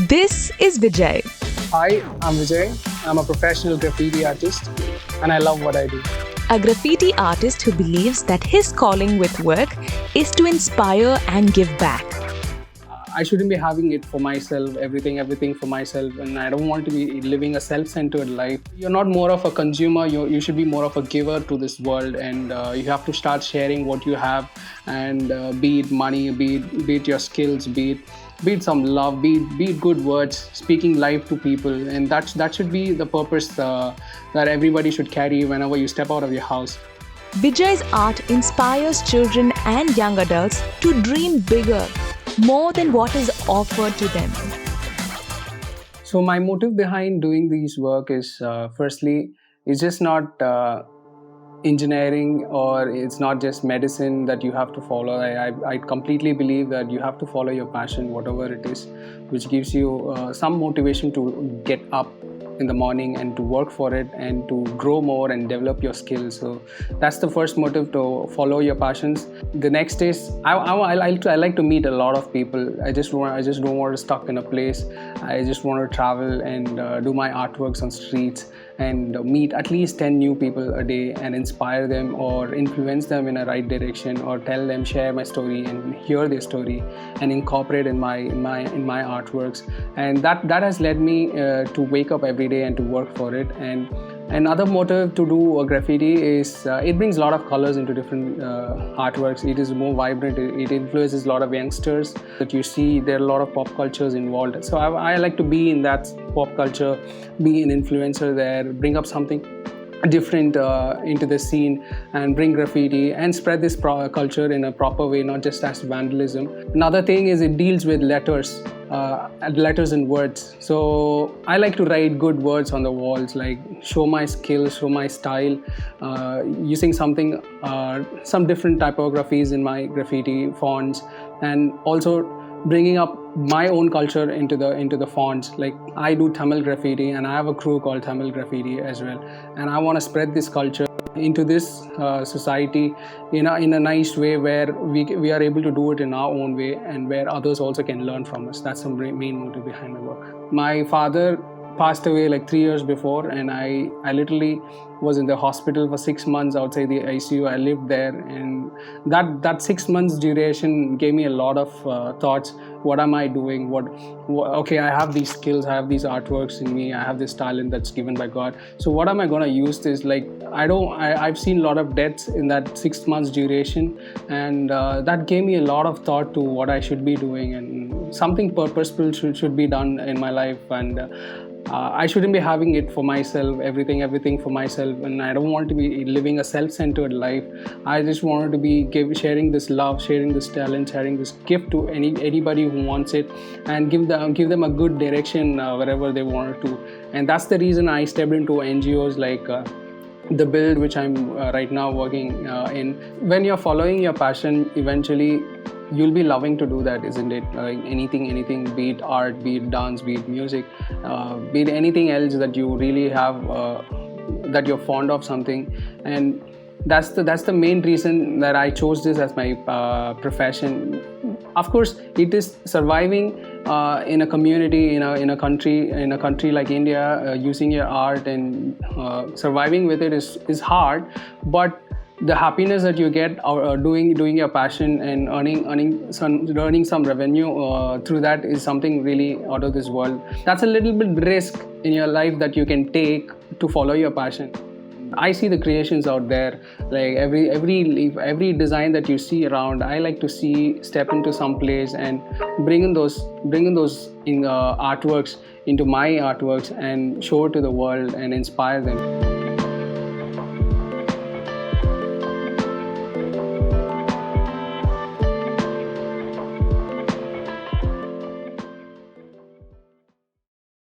This is Vijay. Hi, I'm Vijay. I'm a professional graffiti artist and I love what I do. A graffiti artist who believes that his calling with work is to inspire and give back. I shouldn't be having it for myself, everything for myself, and I don't want to be living a self-centered life. You're not more of a consumer, you should be more of a giver to this world, and you have to start sharing what you have, and be it money, be it your skills, be it some love, be it good words, speaking life to people, and that should be the purpose that everybody should carry whenever you step out of your house. Vijay's art inspires children and young adults to dream bigger, more than what is offered to them. So my motive behind doing these work is firstly, it's just not engineering or it's not just medicine that you have to follow. I completely believe that you have to follow your passion, whatever it is, which gives you some motivation to get up in the morning and to work for it and to grow more and develop your skills. So that's the first motive, to follow your passions. The next is I like to meet a lot of people. I just don't want to stuck in a place. I just want to travel and do my artworks on streets and meet at least 10 new people a day and inspire them or influence them in a right direction, or tell them, share my story and hear their story and incorporate in my artworks. And that has led me to wake up every day and to work for it. And another motive to do a graffiti is it brings a lot of colors into different artworks. It is more vibrant. It influences a lot of youngsters that you see. There are a lot of pop cultures involved. So I like to be in that pop culture, be an influencer there, bring up something different into the scene and bring graffiti and spread this culture in a proper way, not just as vandalism. Another thing is it deals with letters and words. So I like to write good words on the walls, like show my skills, show my style, using some different typographies in my graffiti fonts, and also bringing up my own culture into the fonts. Like I do Tamil graffiti and I have a crew called Tamil Graffiti as well, and I want to spread this culture into this society in a nice way, where we are able to do it in our own way and where others also can learn from us. That's the main motive behind my work. My father passed away like 3 years before, and I literally was in the hospital for 6 months outside the ICU. I lived there, and that 6 months duration gave me a lot of thoughts. What am I doing? Okay, I have these skills, I have these artworks in me, I have this talent that's given by God. So what am I going to use this? Like I've seen a lot of deaths in that 6 months duration, and that gave me a lot of thought to what I should be doing, and something purposeful should be done in my life. And I shouldn't be having it for myself, everything for myself, and I don't want to be living a self-centered life. I just wanted to be sharing this love, sharing this talent, sharing this gift to anybody who wants it, and give them a good direction wherever they wanted to. And that's the reason I stepped into NGOs like the Build, which I'm right now working in. When you're following your passion, eventually you'll be loving to do that, isn't it? Like anything, be it art, be it dance, be it music, be it anything else that you really have, that you're fond of something. And that's the main reason that I chose this as my profession. Of course, it is surviving in a community, in a country like India, using your art and surviving with it is hard, but the happiness that you get doing your passion and earning some revenue through that is something really out of this world. That's a little bit risk in your life that you can take to follow your passion. I see the creations out there, like every design that you see around. I like to step into some place and bringing those artworks into my artworks and show it to the world and inspire them.